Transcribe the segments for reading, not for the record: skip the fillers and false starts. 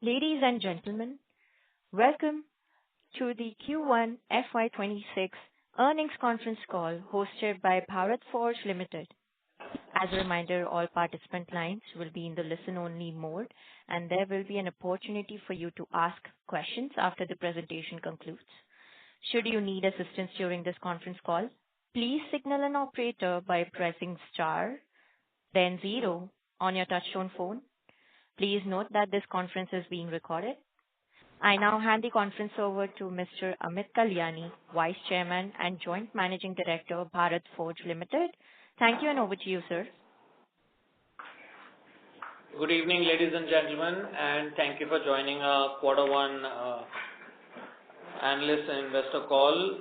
Ladies and gentlemen, welcome to the Q1 FY26 earnings conference call hosted by Bharat Forge Limited. As a reminder, all participant lines will be in the listen-only mode, and there will be an opportunity for you to ask questions after the presentation concludes. Should you need assistance during this conference call, please signal an operator by pressing star, then zero on your touchtone phone. Please note that this conference is being recorded. I now hand the conference over to Mr. Amit Kalyani, Vice Chairman and Joint Managing Director of Bharat Forge Limited. Thank you, and over to you, sir. Good evening, ladies and gentlemen, and thank you for joining our Quarter 1 analyst and investor call.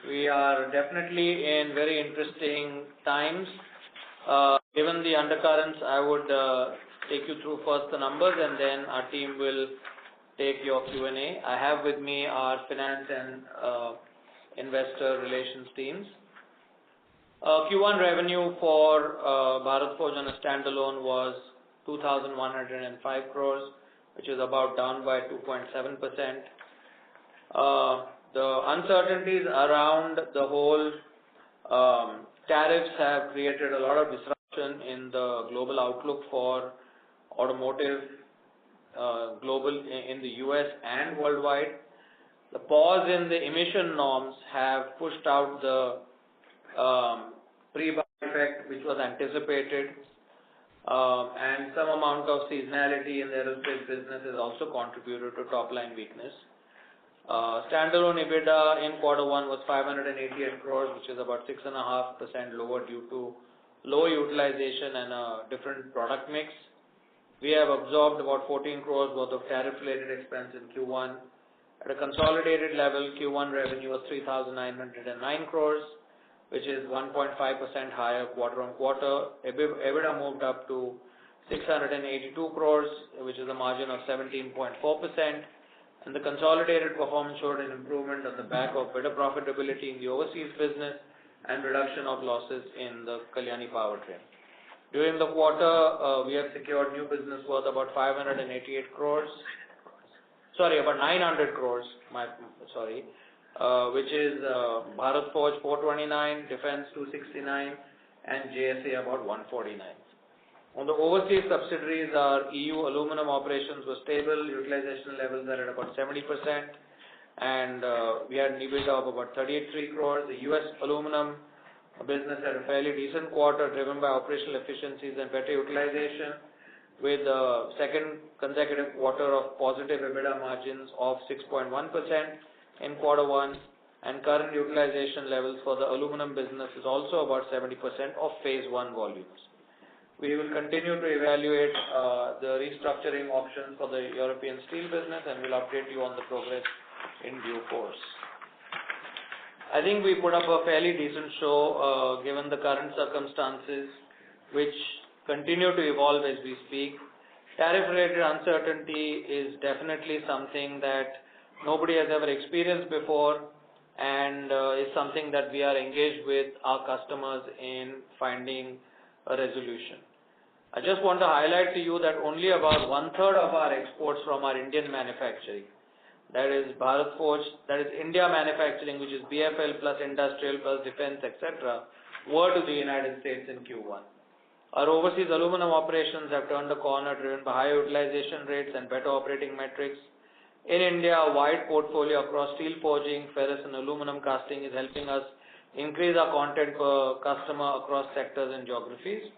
We are definitely in very interesting times. Given the undercurrents, I would take you through first the numbers, and then our team will take your Q&A. I have with me our finance and investor relations teams. Q1 revenue for Bharat Forge on a standalone was 2,105 crores, which is about down by 2.7%. The uncertainties around the whole tariffs have created a lot of disruption in the global outlook for automotive global in the US and worldwide. The pause in the emission norms have pushed out the pre-buy effect which was anticipated, and some amount of seasonality in the aerospace business has also contributed to top line weakness. Standalone EBITDA in Quarter 1 was 588 crores, which is about 6.5% lower due to low utilization and a different product mix. We have absorbed about 14 crores worth of tariff-related expense in Q1. At a consolidated level, Q1 revenue was 3,909 crores, which is 1.5% higher quarter on quarter. EBITDA moved up to 682 crores, which is a margin of 17.4%. And the consolidated performance showed an improvement on the back of better profitability in the overseas business and reduction of losses in the Kalyani powertrain. During the quarter, we have secured new business worth about 588 crores. About 900 crores, which is Bharat Forge 429, Defense 269, and JSA about 149. On the overseas subsidiaries, our EU aluminum operations were stable. Utilization levels are at about 70%, and we had an EBITDA of about 33 crores. The US aluminum business had a fairly decent quarter driven by operational efficiencies and better utilization, with the second consecutive quarter of positive EBITDA margins of 6.1% in Quarter 1, and current utilization levels for the aluminum business is also about 70% of phase 1 volumes. We will continue to evaluate the restructuring options for the European steel business, and will update you on the progress in due course. I think we put up a fairly decent show given the current circumstances, which continue to evolve as we speak. Tariff-related uncertainty is definitely something that nobody has ever experienced before, and is something that we are engaged with our customers in finding a resolution. I just want to highlight to you that only about 1/3 of our exports from our Indian manufacturing, that is Bharat Forge, that is India manufacturing, which is BFL plus industrial plus defense, etc., were to the United States in Q1. Our overseas aluminum operations have turned the corner, driven by higher utilization rates and better operating metrics. In India, a wide portfolio across steel forging, ferrous and aluminum casting is helping us increase our content per customer across sectors and geographies.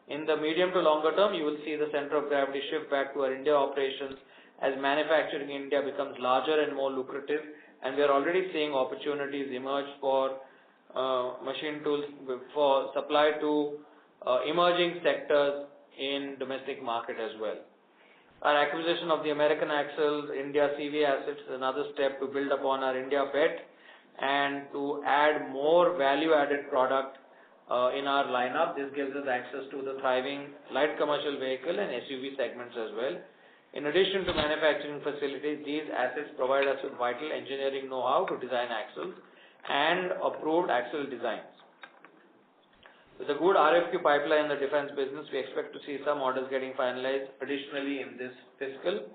In the medium to longer term, you will see the center of gravity shift back to our India operations as manufacturing in India becomes larger and more lucrative, and we are already seeing opportunities emerge for machine tools for supply to emerging sectors in domestic market as well. Our acquisition of the American Axles India CV assets is another step to build upon our India bet and to add more value-added product in our lineup. This gives us access to the thriving light commercial vehicle and SUV segments as well. In addition to manufacturing facilities, these assets provide us with vital engineering know-how to design axles and approved axle designs. With a good RFQ pipeline in the defense business, we expect to see some orders getting finalized additionally in this fiscal.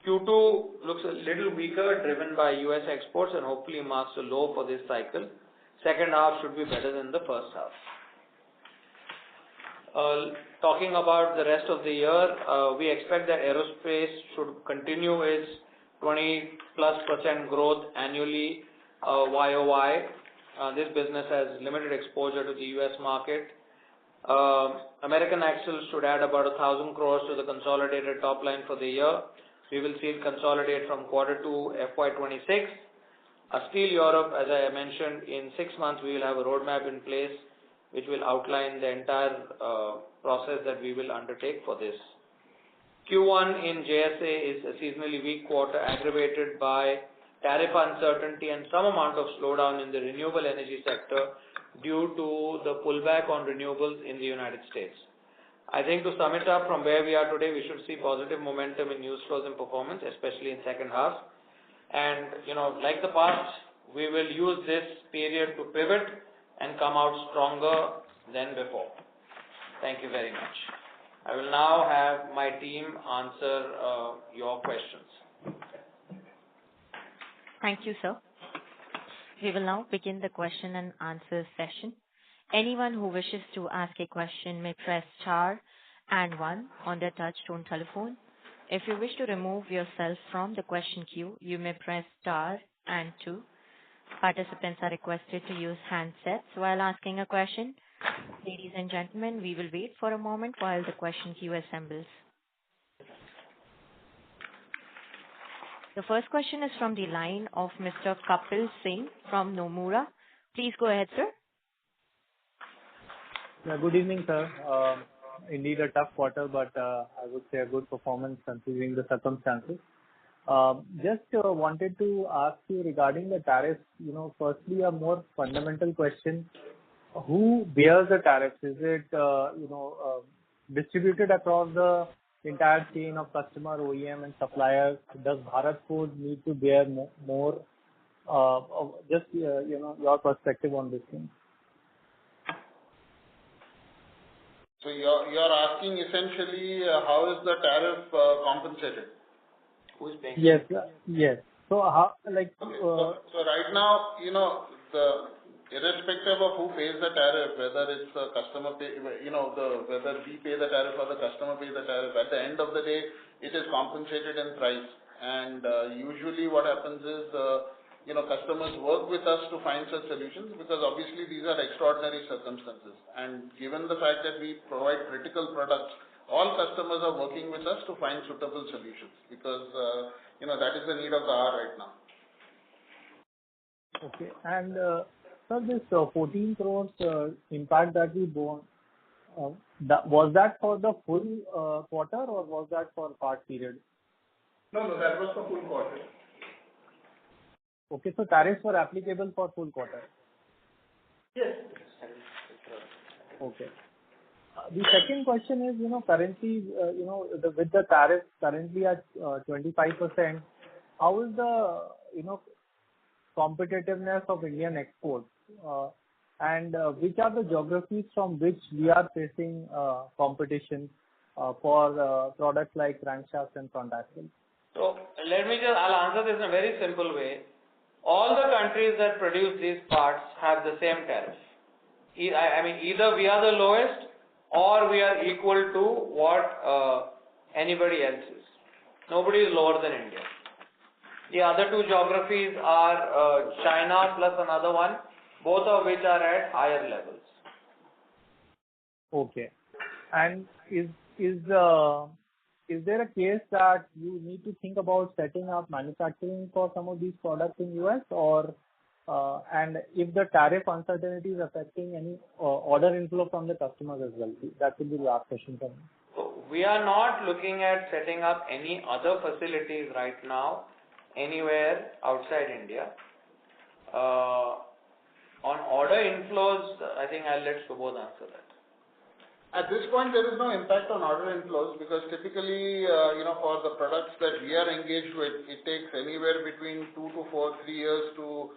Q2 looks a little weaker, driven by US exports, and hopefully marks a low for this cycle. Second half should be better than the first half. Talking about the rest of the year, we expect that aerospace should continue its 20+% growth annually YOY. This business has limited exposure to the US market. American Axle should add about 1,000 crores to the consolidated top line for the year. We will see it consolidate from Q2 FY26. Steel Europe, as I mentioned, in 6 months we will have a roadmap in place which will outline the entire process that we will undertake for this. Q1 in JSA is a seasonally weak quarter, aggravated by tariff uncertainty and some amount of slowdown in the renewable energy sector due to the pullback on renewables in the United States. I think to sum it up, from where we are today, we should see positive momentum in news flows and performance, especially in second half. And, like the past, we will use this period to pivot and come out stronger than before. Thank you very much. I will now have my team answer your questions. Thank you, sir. We will now begin the question and answer session. Anyone who wishes to ask a question may press star and 1 on their touch-tone telephone. If you wish to remove yourself from the question queue, you may press star and 2. Participants are requested to use handsets while asking a question. Ladies and gentlemen, we will wait for a moment while the question queue assembles. The first question is from the line of Mr. Kapil Singh from Nomura. Please go ahead, sir. Yeah, good evening, sir. Indeed a tough quarter, but I would say a good performance considering the circumstances. Just wanted to ask you regarding the tariffs. Firstly, a more fundamental question: who bears the tariffs? Is it distributed across the entire chain of customer, OEM, and suppliers? Does Bharat Forge need to bear more? Just your perspective on this thing. So you're asking essentially how is the tariff compensated? Who is paying? Yes, yes. So how, so right now, irrespective of who pays the tariff, whether it's the customer pay, whether we pay the tariff or the customer pays the tariff, at the end of the day, it is compensated in price. And usually what happens is, customers work with us to find such solutions, because obviously these are extraordinary circumstances. And given the fact that we provide critical products, all customers are working with us to find suitable solutions, because that is the need of the hour right now. Okay. And sir, this 14 crores impact that we bore, was that for the full quarter or was that for part period? No, that was for full quarter. Okay, so tariffs were applicable for full quarter? Yes. Okay. The second question is, currently, with the tariffs currently at 25%, how is the, competitiveness of Indian exports? And which are the geographies from which we are facing competition for products like crankshafts and front axles? So I'll answer this in a very simple way. All the countries that produce these parts have the same tariff. Either we are the lowest or we are equal to what anybody else is. Nobody is lower than India. The other two geographies are China plus another one, both of which are at higher levels. Okay. And is there a case that you need to think about setting up manufacturing for some of these products in US, or and if the tariff uncertainty is affecting any order inflow from the customers as well? That will be the last question for me. So we are not looking at setting up any other facilities right now anywhere outside India. On order inflows, I think I'll let Subodh answer that. At this point, there is no impact on order inflows, because typically, for the products that we are engaged with, it takes anywhere between 3 years to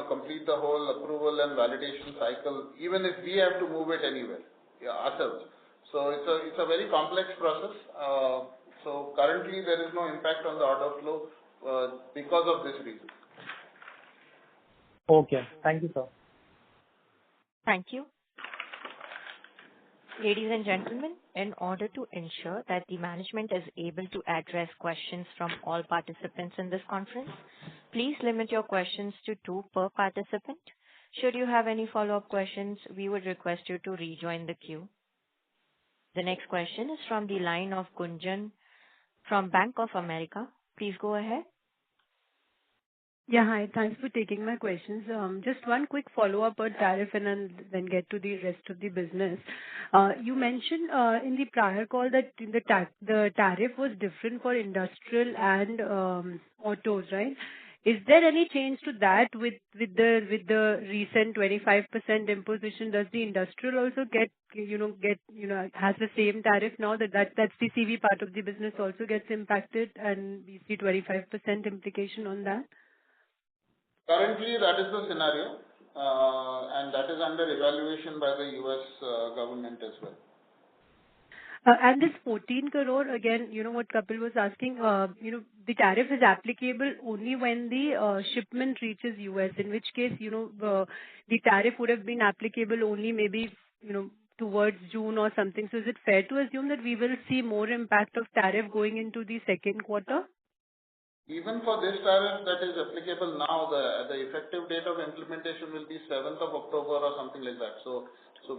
complete the whole approval and validation cycle, even if we have to move it anywhere ourselves. So it's a very complex process. So currently there is no impact on the order flow because of this reason. Okay. Thank you, sir. Thank you. Ladies and gentlemen, in order to ensure that the management is able to address questions from all participants in this conference, please limit your questions to 2 per participant. Should you have any follow-up questions, we would request you to rejoin the queue. The next question is from the line of Gunjan from Bank of America. Please go ahead. Yeah, hi. Thanks for taking my questions. Just one quick follow-up on tariff and then get to the rest of the business. You mentioned in the prior call that the tariff was different for industrial and autos, right? Is there any change to that with the recent 25% imposition? Does the industrial also has the same tariff now that's the CV part of the business also gets impacted and we see 25% implication on that? Currently, that is the scenario, and that is under evaluation by the US government as well. And this 14 crore, again, what Kapil was asking, the tariff is applicable only when the shipment reaches US, in which case, the tariff would have been applicable only maybe, towards June or something. So is it fair to assume that we will see more impact of tariff going into the second quarter? Even for this tariff that is applicable now, the effective date of implementation will be 7th of October or something like that. So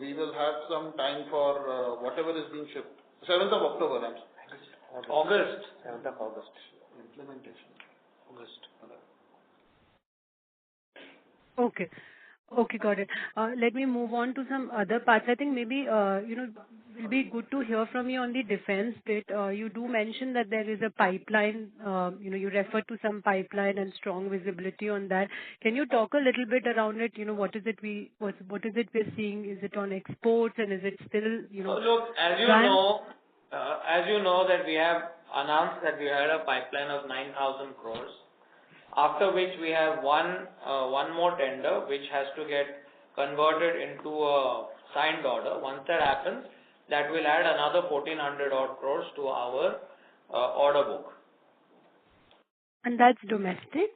we will have some time for whatever is being shipped. 7th of October, I'm sorry. August. 7th of August. Implementation. August. Okay, got it. Let me move on to some other parts. I think maybe, it'll be good to hear from you on the defense bit. You do mention that there is a pipeline, you refer to some pipeline and strong visibility on that. Can you talk a little bit around it? What is it we're seeing? Is it on exports and is it still, So look, as you know that we have announced that we had a pipeline of 9,000 crores. After which we have one more tender which has to get converted into a signed order. Once that happens, that will add another 1,400 odd crores to our order book. And that's domestic?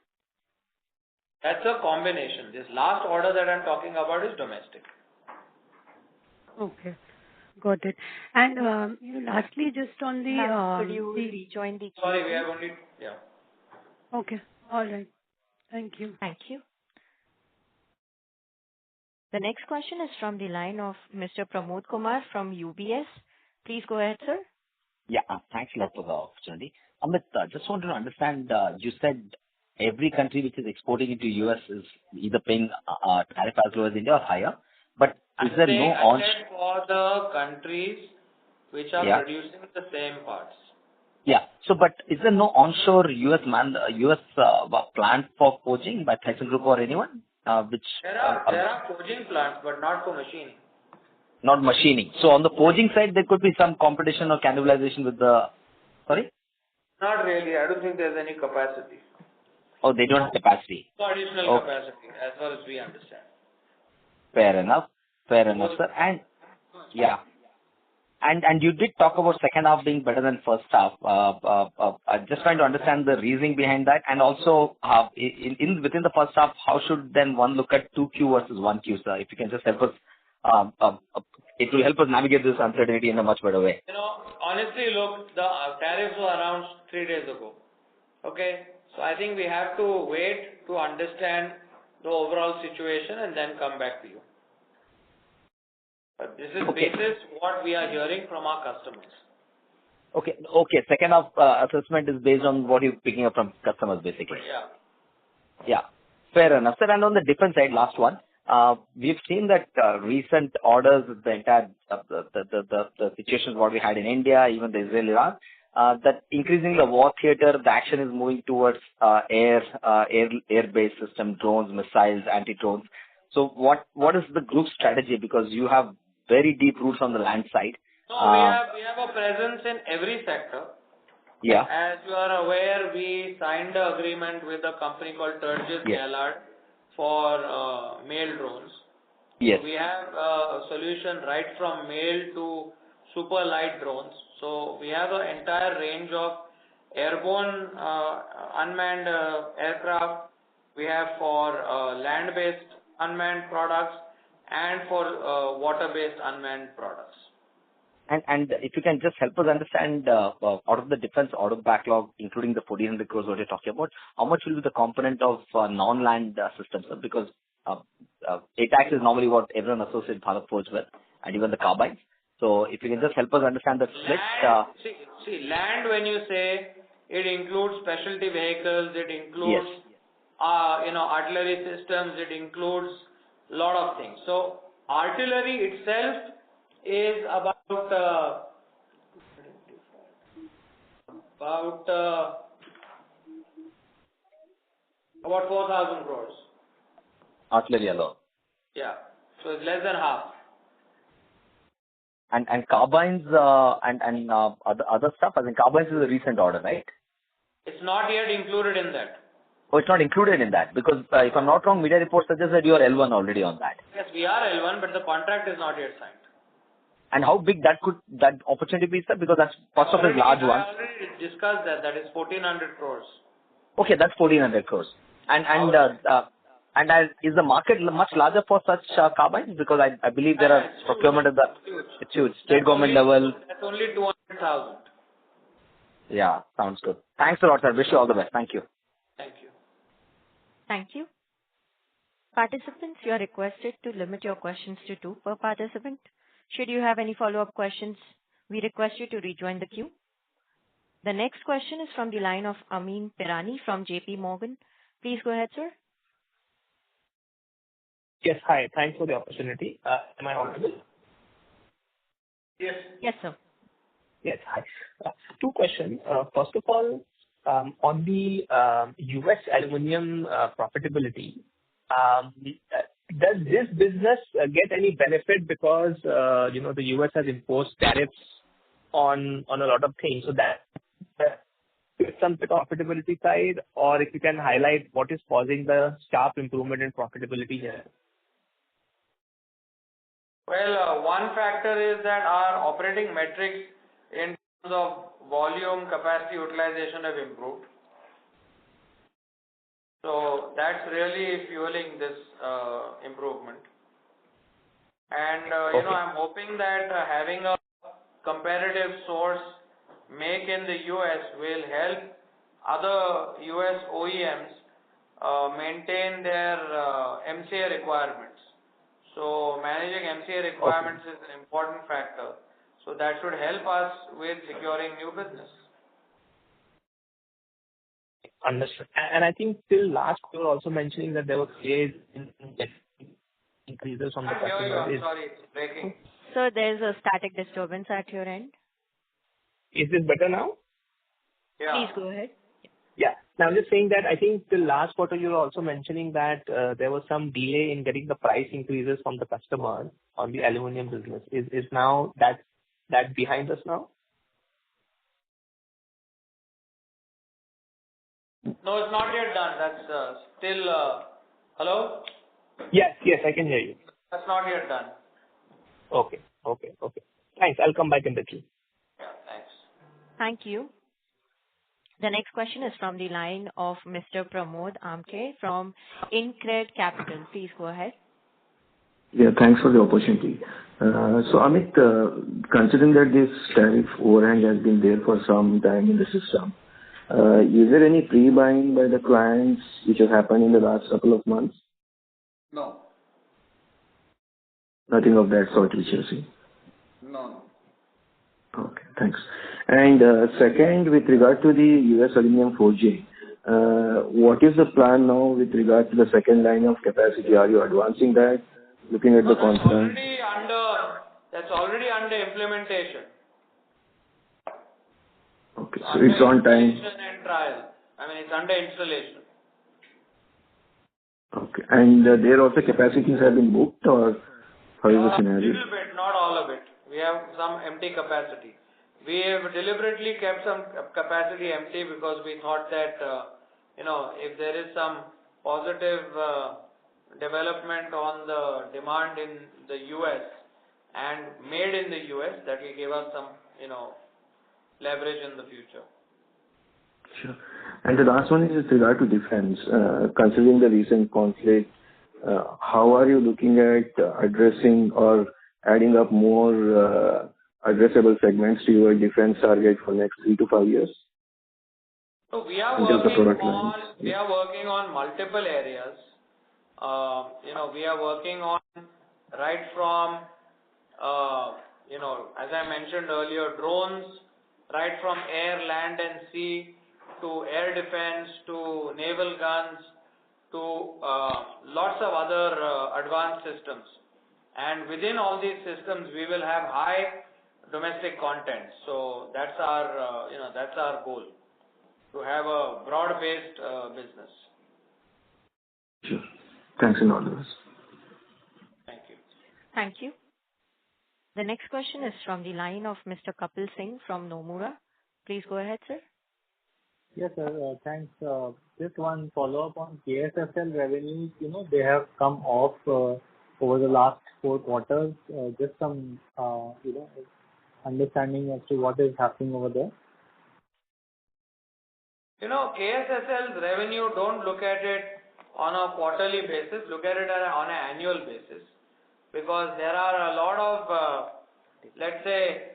That's a combination. This last order that I'm talking about is domestic. Okay. Got it. And lastly, just on the... Could you rejoin the queue? Sorry, we have only... Yeah. Okay. All right. Thank you. Thank you. The next question is from the line of Mr. Pramod Kumar from UBS. Please go ahead, sir. Yeah, thanks a lot for the opportunity. Amit, just wanted to understand, you said every country which is exporting into US is either paying tariff as low as India or higher, but is there no I said for the countries which are producing the same parts. Yeah. So, but is there no onshore US plant for forging by ThyssenKrupp or anyone? There are forging plants, but not for machining. Not machining. So, on the forging side, there could be some competition or cannibalization with the... Sorry? Not really. I don't think there's any capacity. Oh, they don't have capacity. No additional capacity, as far as we understand. Fair enough, sir. And yeah. And you did talk about second half being better than first half. Just trying to understand the reasoning behind that, and also within the first half, how should then one look at 2Q versus 1Q, sir? If you can just help us, it will help us navigate this uncertainty in a much better way. Honestly, look, the tariffs were announced 3 days ago. Okay, so I think we have to wait to understand the overall situation and then come back to you. But this is basis what we are hearing from our customers. Okay. Second half assessment is based on what you're picking up from customers, basically. Yeah. Fair enough, sir. And on the defense side, last one. We've seen that recent orders, the entire the situations what we had in India, even the Israel-Iran, that increasingly the war theater, the action is moving towards air-based system, drones, missiles, anti-drones. So what is the group strategy? Because you have very deep roots on the land side. No, we have a presence in every sector. Yeah. As you are aware, we signed an agreement with a company called Turgis Gaillard for mail drones. Yes. We have a solution right from mail to super light drones. So we have an entire range of airborne unmanned aircraft. We have for land-based unmanned products and for water-based unmanned products. And if you can just help us understand, out of the defense order backlog, including the 1,400 crores what you're talking about, how much will be the component of non-land systems? Sir? Because ATACS is normally what everyone associates Bharat Forge with, and even the carbines. So if you can just help us understand the split. See, land, when you say, it includes specialty vehicles, it includes artillery systems, it includes a lot of things. So artillery itself is about 4,000 crores. Artillery alone. Yeah, so it's less than half. And carbines and other stuff. I think carbines is a recent order, right? It's not yet included in that. Oh, it's not included in that because if I'm not wrong, media reports suggest that you are L1 already on that. Yes, we are L1, but the contract is not yet signed. And how big that opportunity be, sir? Because that's first of its large one. I already discussed that. That is 1,400 crores. Okay, that's 1,400 crores. And is the market much larger for such carbines? Because I believe there are procurement at it's huge. State government level. That's only 200,000. Yeah, sounds good. Thanks a lot, sir. Wish you all the best. Thank you. Thank you. Thank you. Participants, you are requested to limit your questions to 2 per participant. Should you have any follow-up questions, we request you to rejoin the queue. The next question is from the line of Amyn Pirani from JP Morgan. Please go ahead, sir. Yes, hi. Thanks for the opportunity. Am I audible? Yes. Yes, sir. Yes, hi. 2 questions. First of all, on the U.S. aluminum profitability, does this business get any benefit because the U.S. has imposed tariffs on a lot of things? So that some profitability side, or if you can highlight what is causing the sharp improvement in profitability here. Well, one factor is that our operating metrics in terms of volume, capacity utilization have improved. So that's really fueling this improvement. And, I'm hoping that having a competitive source make in the US will help other US OEMs maintain their MCA requirements. So managing MCA requirements is an important factor. So that should help us with securing new business. Understood. And I think till last you were also mentioning that there were increases from the customer. Sorry, it's breaking. So there's a static disturbance at your end. Is this better now? Yeah. Please go ahead. Yeah. Now I'm just saying that I think till last quarter you were also mentioning that there was some delay in getting the price increases from the customer on the aluminum business. Is now that behind us now? No, it's not yet done. That's still. Hello? Yes, I can hear you. That's not yet done. Okay. Thanks. I'll come back in the queue. Yeah, thanks. Thank you. The next question is from the line of Mr. Pramod Amke from InCred Capital. Please go ahead. Yeah, thanks for the opportunity. So Amit, considering that this tariff overhang has been there for some time in the system, is there any pre-buying by the clients which has happened in the last couple of months? No. Nothing of that sort which you see? No. Okay, thanks. And second, with regard to the US aluminum forging, what is the plan now with regard to the second line of capacity? Are you advancing that? Looking at the constant? That's already under implementation. Okay, so it's on time. Installation and trial. It's under installation. Okay, and there also capacities have been booked, or how is the scenario? A little bit, not all of it. We have some empty capacity. We have deliberately kept some capacity empty because we thought that, if there is some positive development on the demand in the US and made in the US, that will give us some, leverage in the future. Sure. And the last one is with regard to defense. Considering the recent conflict, how are you looking at addressing or adding up more addressable segments to your defense target for next 3 to 5 years? So we are working on multiple areas. We are working on right from, as I mentioned earlier, drones, right from air, land and sea, to air defense, to naval guns, to lots of other advanced systems. And within all these systems, we will have high domestic content. So that's our goal, to have a broad-based business. Sure. Thanks and all the best. Thank you. Thank you. The next question is from the line of Mr. Kapil Singh from Nomura. Please go ahead, sir. Yes, sir. Thanks. Just one follow-up on KSSL revenues. They have come off over the last 4 quarters. Just some, understanding as to what is happening over there. KSSL's revenue, don't look at it on a quarterly basis, look at it on an annual basis. Because there are a lot of, let's say,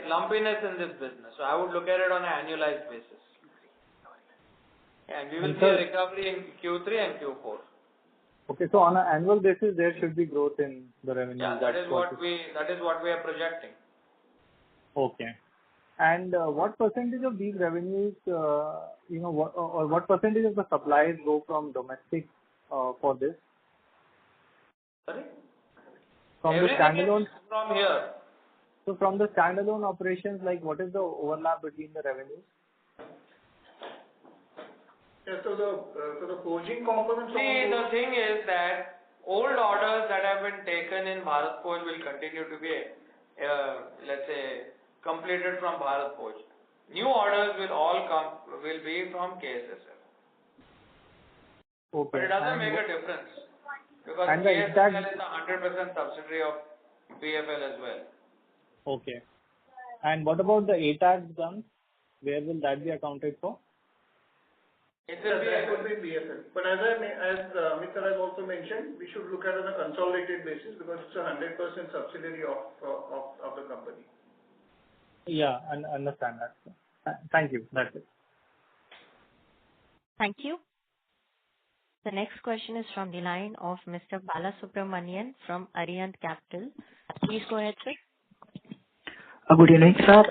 lumpiness in this business. So I would look at it on an annualized basis. And we will see a recovery in Q3 and Q4. Okay, so on an annual basis, there should be growth in the revenue. Yeah, that is what we are projecting. Okay. And what percentage of these revenues, what percentage of the supplies go from domestic for this? Sorry? From Everything the standalone. is from here. So from the standalone operations, what is the overlap between the revenues? Yeah, so the forging components. See, the thing is that old orders that have been taken in Bharat Forge will continue to be, completed from Bharat Forge. New orders will be from KSSL. Okay. But it doesn't make a difference because and KSSL is a 100% subsidiary of BFL as well. Okay. And what about the ATAG guns? Where will that be accounted for? It would be BFL. But as Mr. has also mentioned, we should look at it on a consolidated basis because it's a 100% subsidiary of the company. Yeah, I understand that. Thank you. That's it. Thank you. The next question is from the line of Mr. Balasubramanian from Arihant Capital. Please go ahead, sir. Good evening, sir.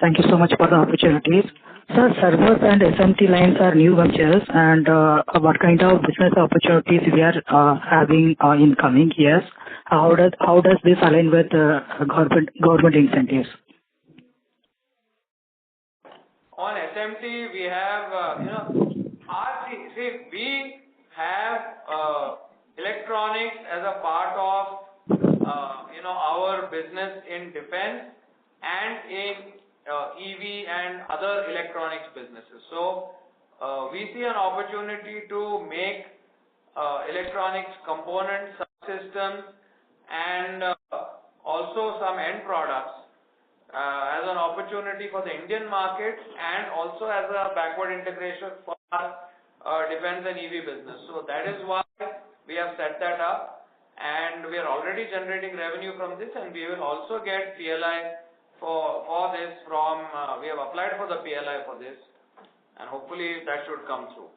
Thank you so much for the opportunities. Sir, servers and SMT lines are new ventures, and what kind of business opportunities we are having in coming years? How does this align with government incentives? On SMT, we have, we have electronics as a part of, our business in defense and in EV and other electronics businesses. So, we see an opportunity to make electronics components, subsystems, and also some end products as an opportunity for the Indian market and also as a backward integration for our defense and EV business. So that is why we have set that up, and we are already generating revenue from this, and we will also get PLI for this from, we have applied for the PLI for this, and hopefully that should come through.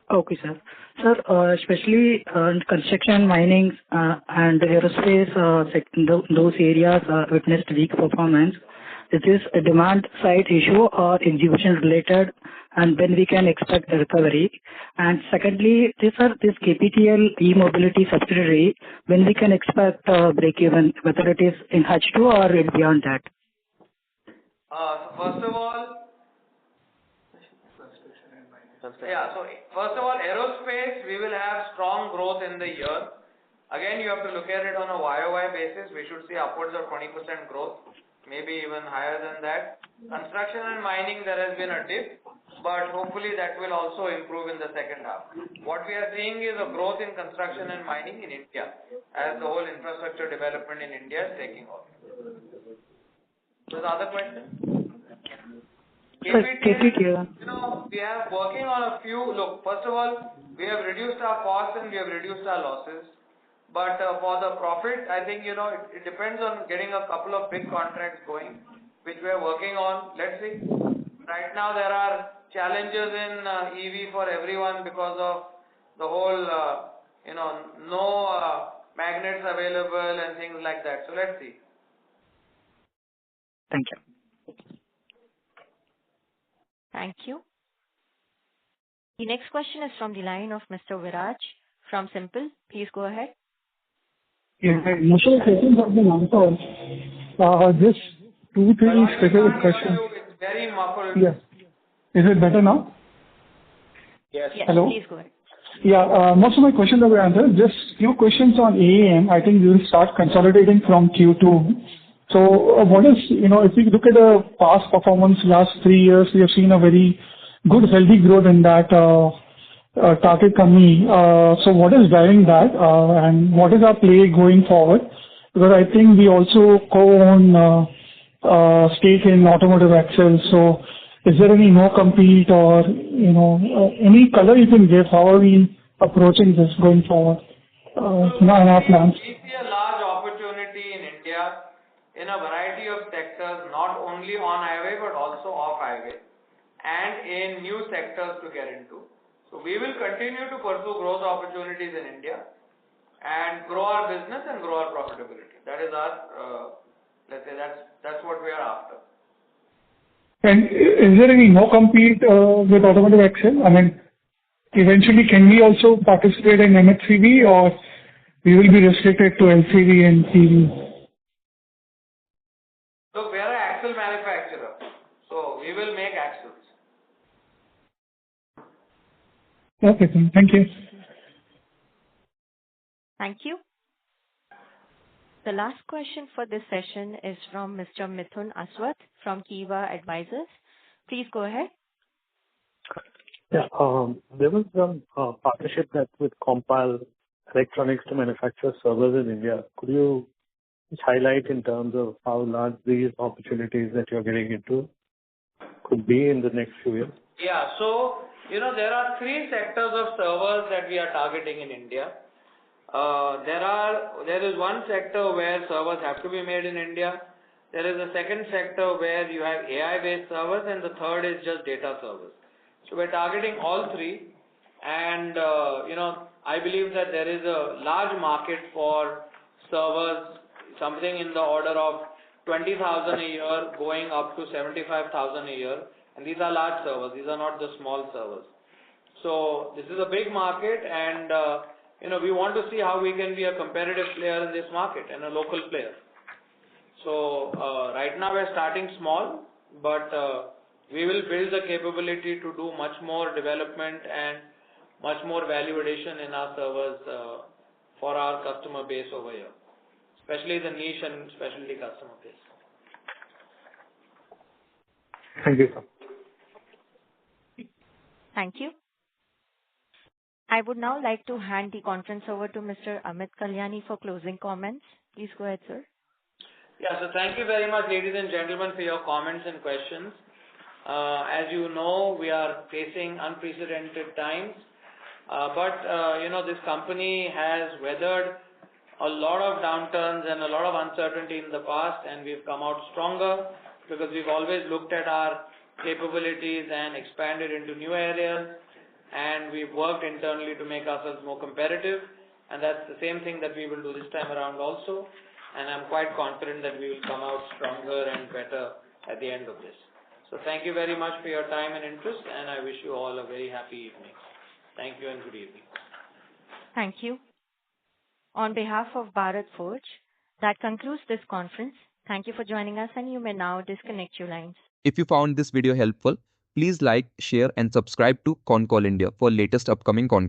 Okay, sir. Sir, especially construction, mining, and aerospace, those areas witnessed weak performance. Is this a demand side issue or execution related, and when we can expect a recovery? And secondly, this KPTL e-mobility subsidiary, when we can expect break even, whether it is in H2 or beyond that? First of all, aerospace, we will have strong growth in the year. Again, you have to look at it on a YOY basis. We should see upwards of 20% growth, maybe even higher than that. Construction and mining, there has been a dip, but hopefully that will also improve in the second half. What we are seeing is a growth in construction and mining in India as the whole infrastructure development in India is taking off. So the other question? KPTL, we are working on a few. Look, first of all, we have reduced our costs and we have reduced our losses. But for the profit, I think, it depends on getting a couple of big contracts going, which we are working on. Let's see. Right now, there are challenges in EV for everyone because of the whole, no magnets available and things like that. So let's see. Thank you. Thank you. The next question is from the line of Mr. Viraj from Simple. Please go ahead. Yeah, most of the questions have been answered. Just 2-3 specific questions. It's very muffled. Yes. Is it better now? Yes. Hello? Please go ahead. Yeah, most of my questions have been answered. Just few questions on AAM. I think we will start consolidating from Q2. So what is, if we look at the past performance, last 3 years, we have seen a very good, healthy growth in that target company. So what is driving that and what is our play going forward? Because I think we also co-own stake in automotive axles. So is there any no-compete or, any color you can give? How are we approaching this going forward in our plans? We see a large opportunity in India in a variety of sectors, not only on highway but also off highway, and in new sectors to get into. So we will continue to pursue growth opportunities in India and grow our business and grow our profitability. That is our, let's say that's what we are after. And is there any no-compete with automotive axle? I mean, eventually can we also participate in MHCV or we will be restricted to LCV and CV? Look, we are an axle manufacturer, so we will make axles. Okay, thank you. Thank you. The last question for this session is from Mr. Mithun Aswath from Kiva Advisors. Please go ahead. Yeah, there was some partnership that with Concall Electronics to manufacture servers in India. Could you just highlight in terms of how large these opportunities that you're getting into could be in the next few years? Yeah, so, there are 3 sectors of servers that we are targeting in India. There is one sector where servers have to be made in India. There is a second sector where you have AI-based servers, and the third is just data servers. So we're targeting all 3, and I believe that there is a large market for servers, something in the order of 20,000 a year, going up to 75,000 a year, and these are large servers. These are not the small servers. So this is a big market, and we want to see how we can be a competitive player in this market and a local player. So right now we're starting small, but we will build the capability to do much more development and much more value addition in our servers for our customer base over here, especially the niche and specialty customer base. Thank you, sir. Thank you. I would now like to hand the conference over to Mr. Amit Kalyani for closing comments. Please go ahead, sir. Yeah, so thank you very much, ladies and gentlemen, for your comments and questions. As you know, we are facing unprecedented times, but this company has weathered a lot of downturns and a lot of uncertainty in the past, and we've come out stronger because we've always looked at our capabilities and expanded into new areas, and we've worked internally to make ourselves more competitive, and that's the same thing that we will do this time around also, and I'm quite confident that we will come out stronger and better at the end of this. So thank you very much for your time and interest, and I wish you all a very happy evening. Thank you and good evening. Thank you. On behalf of Bharat Forge, that concludes this conference. Thank you for joining us, and you may now disconnect your lines. If you found this video helpful, please like, share and subscribe to Concall India for latest upcoming Concall.